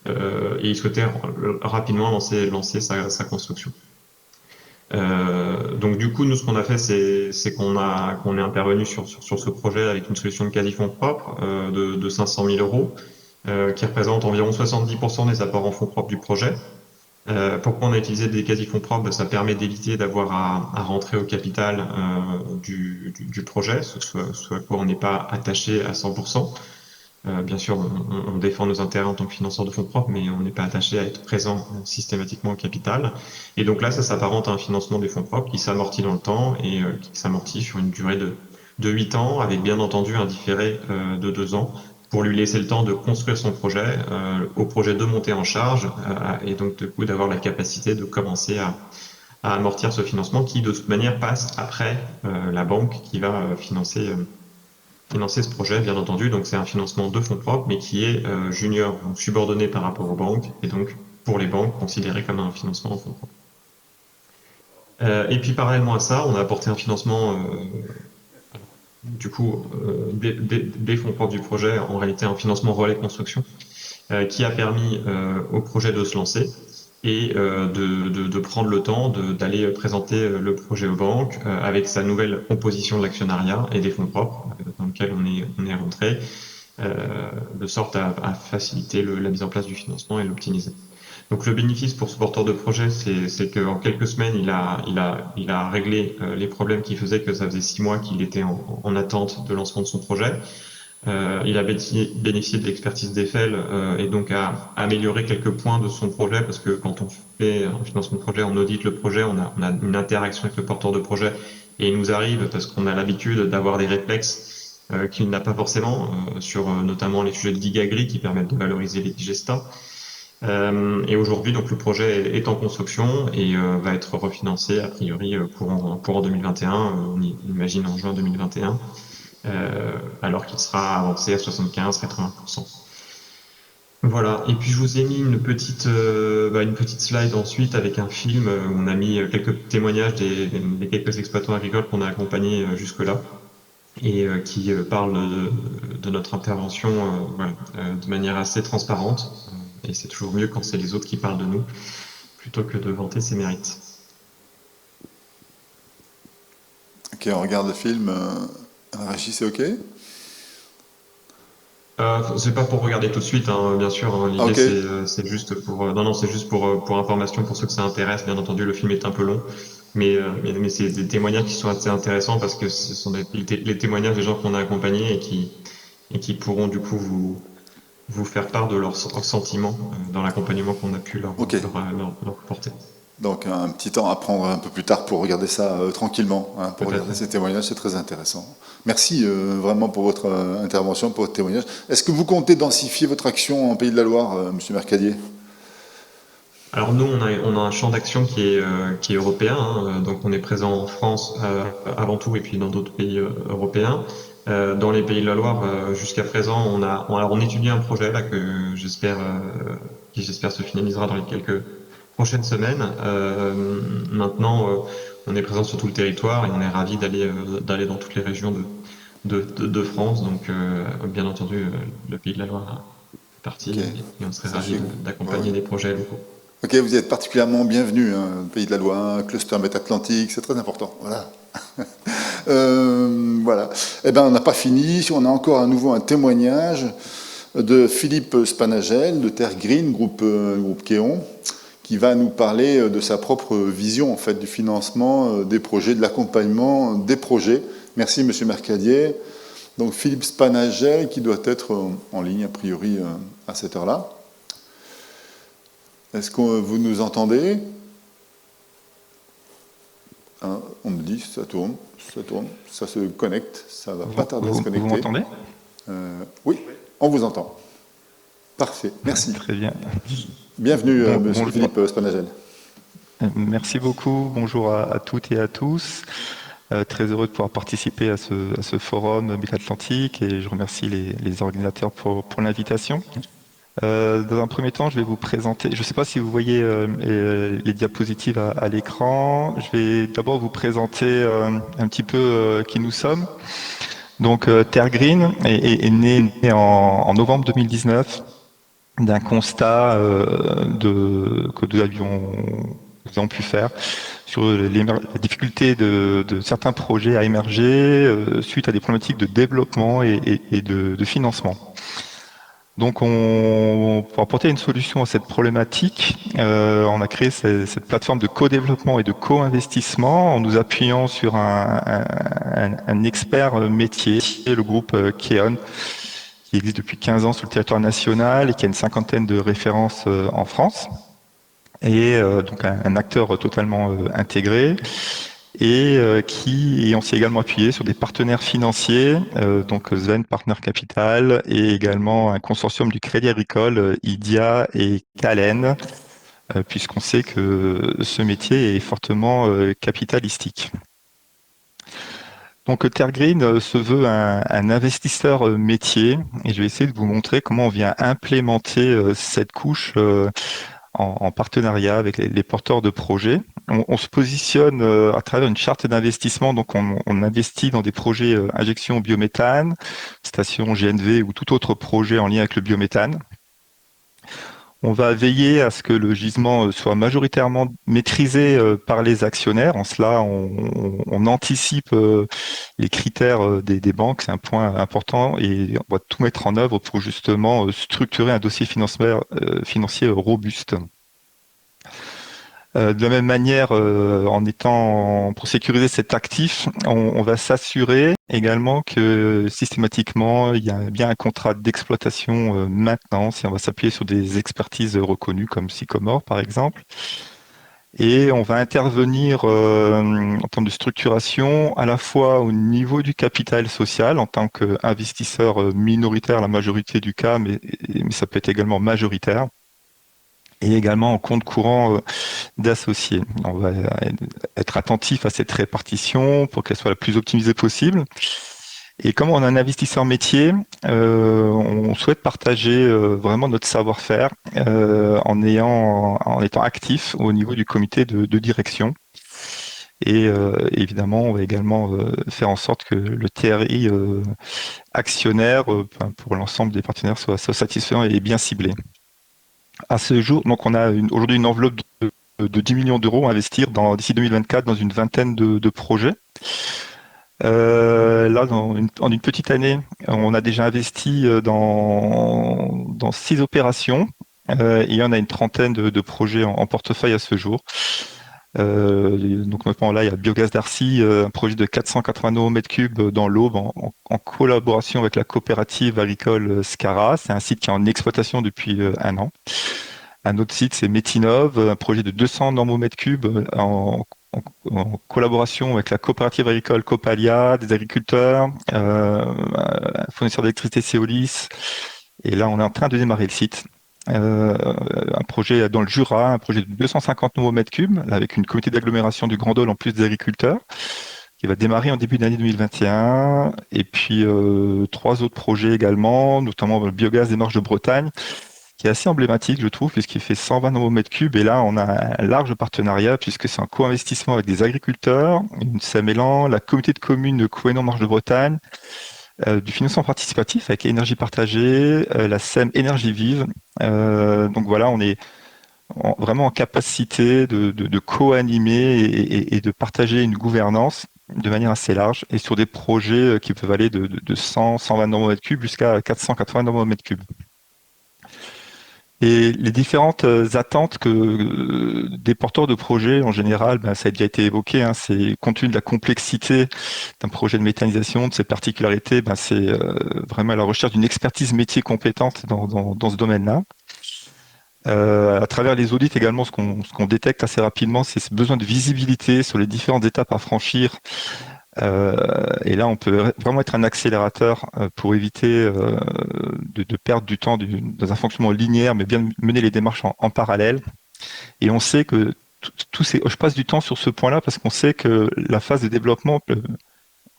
et il souhaitait rapidement lancer sa construction. Donc du coup, nous, ce qu'on a fait, c'est qu'on est intervenu sur ce projet avec une solution de quasi-fonds propres de 500 000 euros, qui représente environ 70% des apports en fonds propres du projet. Pourquoi on a utilisé des quasi-fonds propres? Ça permet d'éviter d'avoir à rentrer au capital du projet, ce à quoi on n'est pas attaché à 100%. Bien sûr, on défend nos intérêts en tant que financeur de fonds propres, mais on n'est pas attaché à être présent systématiquement au capital. Et donc là, ça s'apparente à un financement des fonds propres qui s'amortit dans le temps et qui s'amortit sur une durée de 8 ans, avec bien entendu un différé de 2 ans, pour lui laisser le temps de construire son projet, au projet de monter en charge, et donc du coup d'avoir la capacité de commencer à amortir ce financement qui de toute manière passe après la banque qui va financer ce projet, bien entendu. Donc c'est un financement de fonds propres, mais qui est junior, donc subordonné par rapport aux banques, et donc pour les banques considéré comme un financement en fonds propres. Et puis parallèlement à ça, on a apporté un financement des fonds propres du projet, en réalité un financement relais construction, qui a permis au projet de se lancer et de prendre le temps d'aller présenter le projet aux banques avec sa nouvelle composition de l'actionnariat et des fonds propres dans lequel on est rentré, de sorte à faciliter la mise en place du financement et l'optimiser. Donc le bénéfice pour ce porteur de projet, c'est qu'en quelques semaines, il a réglé les problèmes qui faisaient que ça faisait 6 mois qu'il était en attente de lancement de son projet. Il a bénéficié de l'expertise d'Eiffel et donc a amélioré quelques points de son projet, parce que quand on fait un financement de projet, on audite le projet, on a une interaction avec le porteur de projet, et il nous arrive, parce qu'on a l'habitude d'avoir des réflexes qu'il n'a pas forcément, sur notamment les sujets de gigagris qui permettent de valoriser les digestats. Et aujourd'hui, donc le projet est en construction et va être refinancé a priori pour en 2021, on imagine en juin 2021, alors qu'il sera avancé à 75-80%. Voilà. Et puis je vous ai mis une petite slide ensuite avec un film où on a mis quelques témoignages des quelques exploitants agricoles qu'on a accompagnés jusque-là, et qui parlent de notre intervention de manière assez transparente. Et c'est toujours mieux quand c'est les autres qui parlent de nous, plutôt que de vanter ses mérites. Ok, on regarde le film. Régis, c'est ok? C'est pas pour regarder tout de suite, hein, bien sûr. Hein, l'idée, okay. C'est juste pour information pour ceux que ça intéresse. Bien entendu, le film est un peu long, mais c'est des témoignages qui sont assez intéressants, parce que ce sont les témoignages des gens qu'on a accompagnés et qui pourront du coup vous faire part de leurs sentiments dans l'accompagnement qu'on a pu leur porter. Donc un petit temps à prendre un peu plus tard pour regarder ça tranquillement, hein, pour regarder ces témoignages, c'est très intéressant. Merci vraiment pour votre intervention, pour votre témoignage. Est-ce que vous comptez densifier votre action en Pays de la Loire, Monsieur Mercadier? Alors nous, on a un champ d'action qui est européen, hein, donc on est présent en France avant tout, et puis dans d'autres pays européens. Dans les Pays de la Loire, jusqu'à présent, on étudie un projet là qui j'espère se finalisera dans les quelques prochaines semaines. Maintenant, on est présent sur tout le territoire et on est ravis d'aller dans toutes les régions de France. Donc, bien entendu, le Pays de la Loire fait partie, okay. Et on serait ravis d'accompagner des projets locaux. Ok, vous êtes particulièrement bienvenue, hein, Pays de la Loire, cluster métatlantique, c'est très important. Voilà. Voilà. Eh bien, on n'a pas fini. On a encore à nouveau un témoignage de Philippe Spanagel de Terre Green, groupe Kéon, qui va nous parler de sa propre vision en fait du financement des projets, de l'accompagnement des projets. Merci, Monsieur Mercadier. Donc Philippe Spanagel, qui doit être en ligne a priori à cette heure-là. Est-ce que vous nous entendez? Hein, on me dit ça tourne, ça se connecte, ça va pas tarder à se connecter. Vous m'entendez? Oui, on vous entend. Parfait, merci. Très bien. Bienvenue, Monsieur Philippe Spanagel. Merci beaucoup, bonjour à toutes et à tous. Très heureux de pouvoir participer à ce forum Métatlantique et je remercie les organisateurs pour l'invitation. Dans un premier temps, je vais vous présenter, je ne sais pas si vous voyez les diapositives à l'écran, je vais d'abord vous présenter un petit peu qui nous sommes. Donc Terre Green est né en novembre 2019 d'un constat que nous avons pu faire sur la difficulté de certains projets à émerger suite à des problématiques de développement et de financement. Donc, pour apporter une solution à cette problématique, on a créé cette plateforme de co-développement et de co-investissement en nous appuyant sur un expert métier, le groupe Kéon, qui existe depuis 15 ans sur le territoire national et qui a une cinquantaine de références en France. Et donc un acteur totalement intégré. Et on s'est également appuyé sur des partenaires financiers, donc Zen Partner Capital et également un consortium du Crédit Agricole, IDIA et Calen, puisqu'on sait que ce métier est fortement capitalistique. Donc Terre Green se veut un investisseur métier et je vais essayer de vous montrer comment on vient implémenter cette couche en partenariat avec les porteurs de projets. On se positionne à travers une charte d'investissement, donc on investit dans des projets injection biométhane, station GNV ou tout autre projet en lien avec le biométhane. On va veiller à ce que le gisement soit majoritairement maîtrisé par les actionnaires. En cela, on anticipe les critères des banques, c'est un point important, et on va tout mettre en œuvre pour justement structurer un dossier financier robuste. De la même manière, pour sécuriser cet actif, on va s'assurer également que systématiquement, il y a bien un contrat d'exploitation maintenance et on va s'appuyer sur des expertises reconnues comme Sycomore par exemple. Et on va intervenir en termes de structuration à la fois au niveau du capital social en tant qu'investisseur minoritaire la majorité du cas, mais ça peut être également majoritaire. Et également en compte courant d'associés. On va être attentif à cette répartition pour qu'elle soit la plus optimisée possible. Et comme on est un investisseur métier, on souhaite partager vraiment notre savoir-faire en étant actif au niveau du comité de direction. Et évidemment, on va également faire en sorte que le TRI actionnaire pour l'ensemble des partenaires soit satisfaisant et bien ciblé. À ce jour, donc on a aujourd'hui une enveloppe de 10 millions d'euros à investir d'ici 2024 dans une vingtaine de projets. Là, en une petite année, on a déjà investi dans 6 opérations et on a une trentaine de projets en portefeuille à ce jour. Donc maintenant là, il y a Biogaz d'Arcy, un projet de 480 m3 dans l'Aube en collaboration avec la coopérative agricole Scara. C'est un site qui est en exploitation depuis un an. Un autre site, c'est Métinov, un projet de 200 m3 en collaboration avec la coopérative agricole Copalia, des agriculteurs, un fournisseur d'électricité Céolis. Et là, on est en train de démarrer le site. Un projet dans le Jura, un projet de 250 m3, avec une communauté d'agglomération du Grand Dôle en plus des agriculteurs, qui va démarrer en début d'année 2021. Et puis 3 autres projets également, notamment le biogaz des Marches de Bretagne, qui est assez emblématique, je trouve, puisqu'il fait 120 m3. Et là, on a un large partenariat, puisque c'est un co-investissement avec des agriculteurs, une SAMELAN, la communauté de communes de Coënon Marches de Bretagne, du financement participatif avec Énergie Partagée, la SEM Énergie Vive. Donc voilà, on est vraiment en capacité de co-animer et de partager une gouvernance de manière assez large et sur des projets qui peuvent aller de 100, 120 mètres cubes jusqu'à 480 mètres cubes. Et les différentes attentes que des porteurs de projets, en général, ça a déjà été évoqué, hein, c'est compte tenu de la complexité d'un projet de méthanisation, de ses particularités, c'est vraiment à la recherche d'une expertise métier compétente dans ce domaine-là. À travers les audits également, ce qu'on détecte assez rapidement, c'est ce besoin de visibilité sur les différentes étapes à franchir. Et là, on peut vraiment être un accélérateur pour éviter de perdre du temps dans un fonctionnement linéaire, mais bien mener les démarches en parallèle. Et on sait que je passe du temps sur ce point-là parce qu'on sait que la phase de développement,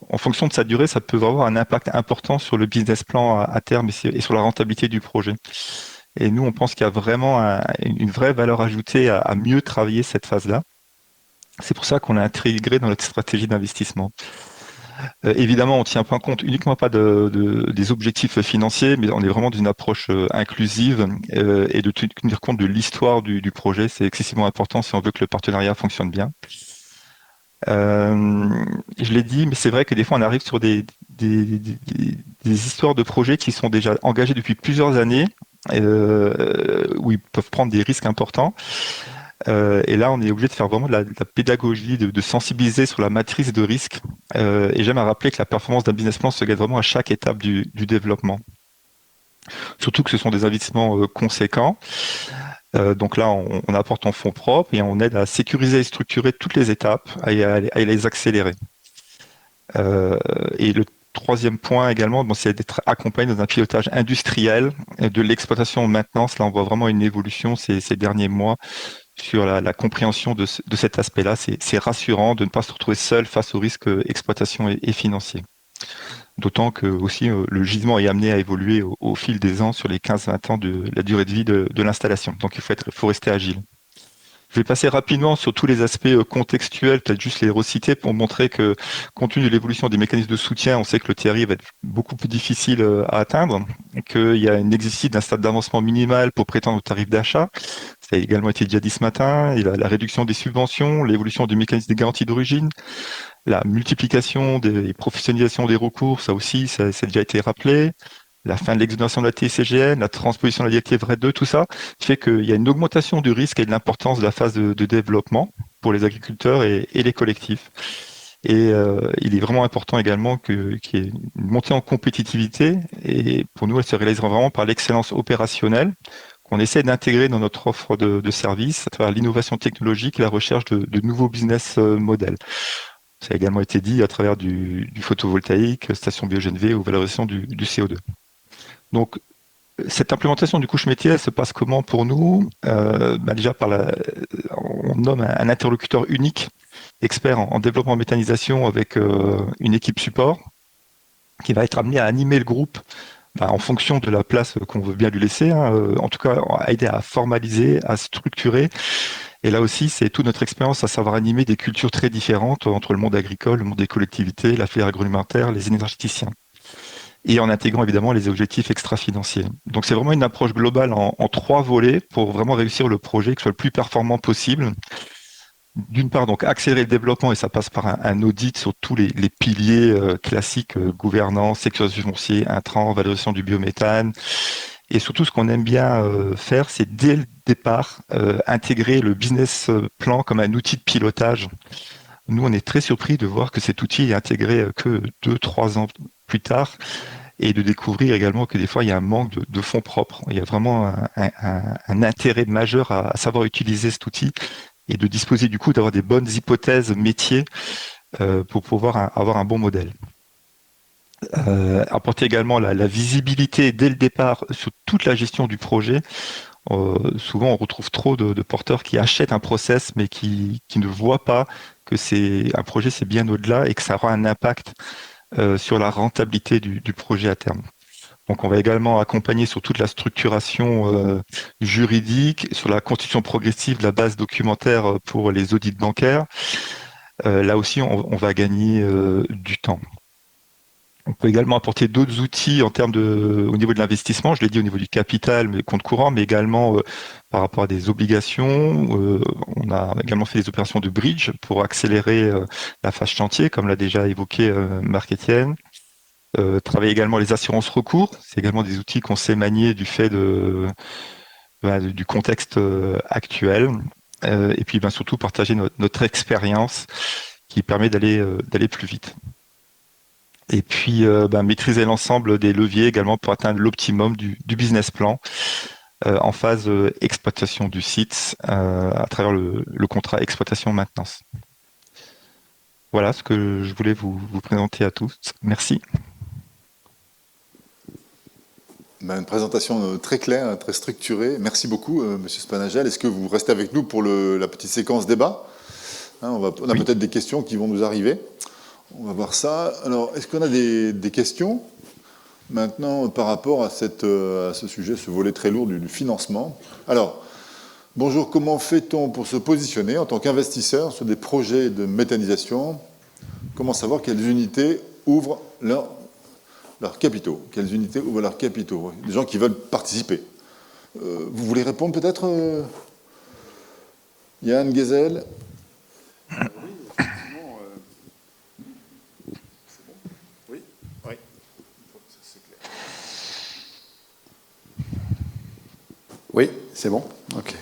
en fonction de sa durée, ça peut avoir un impact important sur le business plan à terme et sur la rentabilité du projet. Et nous, on pense qu'il y a vraiment une vraie valeur ajoutée à mieux travailler cette phase-là. C'est pour ça qu'on a intégré dans notre stratégie d'investissement. Évidemment, on ne tient pas compte uniquement pas des objectifs financiers, mais on est vraiment d'une approche inclusive et de tenir compte de l'histoire du projet. C'est excessivement important si on veut que le partenariat fonctionne bien. Je l'ai dit, mais c'est vrai que des fois, on arrive sur des histoires de projets qui sont déjà engagés depuis plusieurs années, où ils peuvent prendre des risques importants. Et là, on est obligé de faire vraiment de la pédagogie, de sensibiliser sur la matrice de risque. Et j'aime à rappeler que la performance d'un business plan se gagne vraiment à chaque étape du développement. Surtout que ce sont des investissements conséquents. Donc là, on apporte en fonds propres et on aide à sécuriser et structurer toutes les étapes et à les accélérer. Et le troisième point également, c'est d'être accompagné dans un pilotage industriel de l'exploitation maintenance. Là, on voit vraiment une évolution ces derniers mois sur la compréhension de cet aspect-là. C'est rassurant de ne pas se retrouver seul face aux risques exploitation et financiers. D'autant que aussi le gisement est amené à évoluer au fil des ans sur les 15-20 ans de la durée de vie de l'installation. Donc il faut rester agile. Je vais passer rapidement sur tous les aspects contextuels, peut-être juste les reciter pour montrer que, compte tenu de l'évolution des mécanismes de soutien, on sait que le TRI va être beaucoup plus difficile à atteindre, qu'il y a une nécessité d'un stade d'avancement minimal pour prétendre au tarif d'achat. Ça a également été déjà dit ce matin, et la réduction des subventions, l'évolution du mécanisme des garanties d'origine, la multiplication des professionnalisations des recours, ça aussi, ça a déjà été rappelé. La fin de l'exonération de la TICGN, la transposition de la directive RED 2, tout ça, qui fait qu'il y a une augmentation du risque et de l'importance de la phase de développement pour les agriculteurs et les collectifs. Et il est vraiment important également qu'il y ait une montée en compétitivité. Et pour nous, elle se réalisera vraiment par l'excellence opérationnelle qu'on essaie d'intégrer dans notre offre de services à travers l'innovation technologique et la recherche de nouveaux business models. Ça a également été dit à travers du photovoltaïque, station biogène ou valorisation du CO2. Donc, cette implémentation du couche métier, elle se passe comment pour nous? Déjà, on nomme un interlocuteur unique, expert en développement méthanisation avec une équipe support qui va être amené à animer le groupe en fonction de la place qu'on veut bien lui laisser, en tout cas à aider à formaliser, à structurer. Et là aussi, c'est toute notre expérience à savoir animer des cultures très différentes entre le monde agricole, le monde des collectivités, la filière agroalimentaire, les énergéticiens. Et en intégrant évidemment les objectifs extra-financiers. Donc c'est vraiment une approche globale en 3 volets pour vraiment réussir le projet, que ce soit le plus performant possible. D'une part, donc accélérer le développement, et ça passe par un audit sur tous les piliers classiques, gouvernance, sécurisation du foncier, intrants, valorisation du biométhane. Et surtout, ce qu'on aime bien faire, c'est dès le départ intégrer le business plan comme un outil de pilotage. Nous, on est très surpris de voir que cet outil est intégré que 2-3 ans plus tard et de découvrir également que des fois, il y a un manque de fonds propres. Il y a vraiment un intérêt majeur à savoir utiliser cet outil et de disposer du coup d'avoir des bonnes hypothèses métiers pour pouvoir avoir un bon modèle. Apporter également la visibilité dès le départ sur toute la gestion du projet. Souvent, on retrouve trop de porteurs qui achètent un process mais qui ne voient pas que un projet, c'est bien au-delà et que ça aura un impact sur la rentabilité du projet à terme. Donc, on va également accompagner sur toute la structuration juridique, sur la constitution progressive de la base documentaire pour les audits bancaires. Là aussi, on va gagner du temps. On peut également apporter d'autres outils en termes au niveau de l'investissement, je l'ai dit au niveau du capital, mais compte courant, mais également par rapport à des obligations. On a également fait des opérations de bridge pour accélérer la phase chantier, comme l'a déjà évoqué Marc-Étienne. Travailler également les assurances recours, c'est également des outils qu'on sait manier du fait du contexte actuel. Et puis surtout partager notre expérience qui permet d'aller plus vite. Et puis maîtriser l'ensemble des leviers également pour atteindre l'optimum du business plan en phase exploitation du site à travers le contrat exploitation-maintenance. Voilà ce que je voulais vous présenter à tous. Merci. Une présentation très claire, très structurée. Merci beaucoup, Monsieur Spanagel. Est-ce que vous restez avec nous pour la petite séquence débat? On a peut-être des questions qui vont nous arriver. On va voir ça. Alors, est-ce qu'on a des questions maintenant par rapport à ce sujet, ce volet très lourd du financement? Alors, bonjour, comment fait-on pour se positionner en tant qu'investisseur sur des projets de méthanisation? Comment savoir quelles unités ouvrent leurs capitaux? Quelles unités ouvrent leurs capitaux? Des gens qui veulent participer. Vous voulez répondre peut-être, Yann Gezel? Oui, c'est bon. Ok.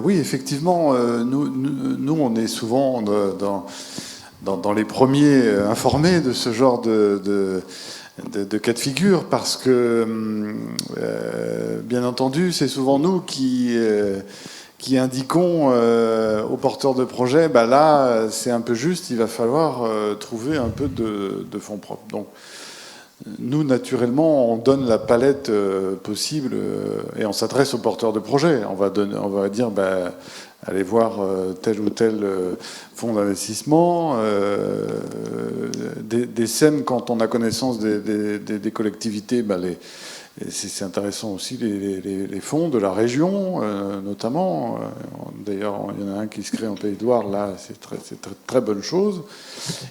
Oui, effectivement, nous, on est souvent dans les premiers informés de ce genre de cas de figure, parce que, bien entendu, c'est souvent nous qui indiquons aux porteurs de projets, là, c'est un peu juste, il va falloir trouver un peu de fonds propres. Donc, nous, naturellement, on donne la palette possible et on s'adresse aux porteurs de projets. On va dire, allez voir tel ou tel fonds d'investissement. Des SEM, quand on a connaissance des collectivités, c'est intéressant aussi les fonds de la région, notamment. D'ailleurs, il y en a un qui se crée en Pays de Loire, là, c'est très bonne chose.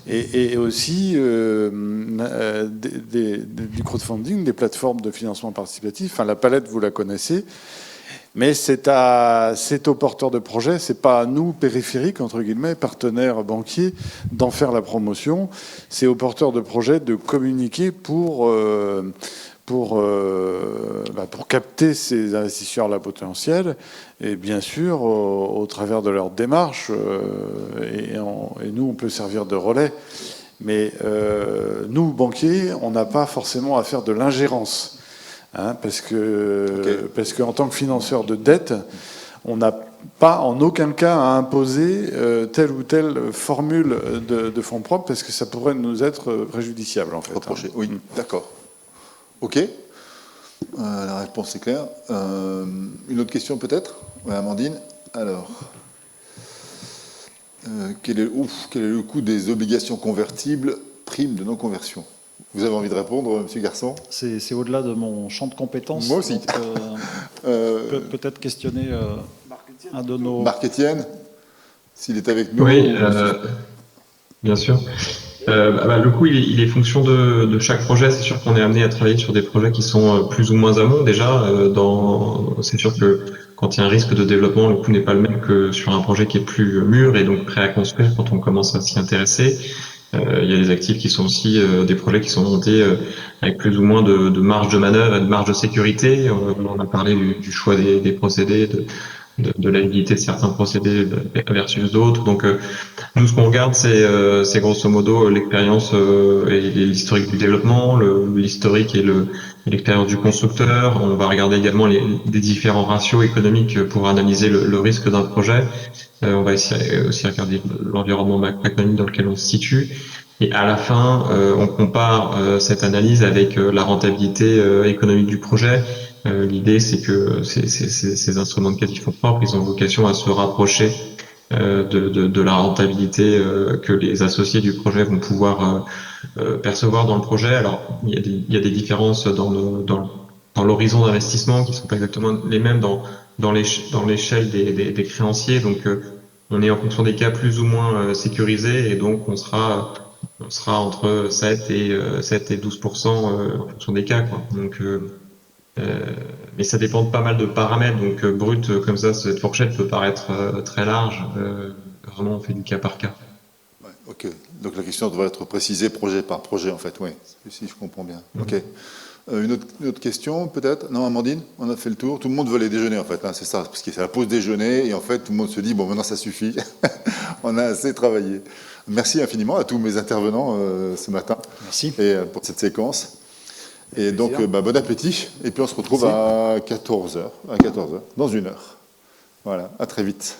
Et aussi du crowdfunding, des plateformes de financement participatif. Enfin, la palette, vous la connaissez. Mais c'est aux porteurs de projets, c'est pas à nous, périphériques, entre guillemets, partenaires banquiers, d'en faire la promotion. C'est aux porteurs de projets de communiquer pour capter ces investisseurs-là potentiels, et bien sûr, au travers de leur démarche, et nous, on peut servir de relais. Mais nous, banquiers, on n'a pas forcément à faire de l'ingérence, parce qu'en tant que financeur de dette, on n'a pas en aucun cas à imposer telle ou telle formule de fonds propres, parce que ça pourrait nous être préjudiciable, en fait. Reproché. Oui, d'accord. Ok, la réponse est claire. Une autre question peut-être? Ouais, Amandine. Alors, quel est le coût des obligations convertibles, primes de non-conversion? Vous avez envie de répondre, Monsieur Garçon? C'est au-delà de mon champ de compétences. Moi aussi. Peut-être questionner un de nos... Marc-Étienne, s'il est avec nous. Oui, bien sûr. Le coût, il est fonction de chaque projet. C'est sûr qu'on est amené à travailler sur des projets qui sont plus ou moins amont déjà. C'est sûr que quand il y a un risque de développement, le coût n'est pas le même que sur un projet qui est plus mûr et donc prêt à construire quand on commence à s'y intéresser. Il y a des actifs qui sont aussi des projets qui sont montés avec plus ou moins de marge de manœuvre et de marge de sécurité. On a parlé du choix des procédés, de la validité de certains procédés versus d'autres. Donc nous, ce qu'on regarde, c'est grosso modo l'expérience et l'historique du développement, l'historique et l'expérience du constructeur. On va regarder également des différents ratios économiques pour analyser le risque d'un projet. On va aussi regarder l'environnement macroéconomique dans lequel on se situe. Et à la fin, on compare cette analyse avec la rentabilité économique du projet. L'idée, c'est que ces instruments de crédit fonds propres, ils ont vocation à se rapprocher de la rentabilité que les associés du projet vont pouvoir percevoir dans le projet. Alors, il y a des différences dans l'horizon d'investissement qui sont pas exactement les mêmes dans l'échelle des créanciers. Donc, on est en fonction des cas plus ou moins sécurisés et donc on sera on sera entre 7 et 12% en fonction des cas, quoi. Donc, mais ça dépend de pas mal de paramètres. Donc, brut, comme ça, cette fourchette peut paraître très large. Vraiment, on fait du cas par cas. Ouais, ok. Donc la question devrait être précisée projet par projet, en fait, oui, si je comprends bien. Ok. Une autre question, peut-être? Non, Amandine, on a fait le tour. Tout le monde veut aller déjeuner, en fait, hein, c'est ça, parce que c'est la pause déjeuner, et en fait, tout le monde se dit, bon, maintenant, ça suffit, on a assez travaillé. Merci infiniment à tous mes intervenants ce matin. Merci. Et pour cette séquence. Et donc, bon appétit, et puis on se retrouve Merci. à 14h, dans 1 heure. Voilà, à très vite.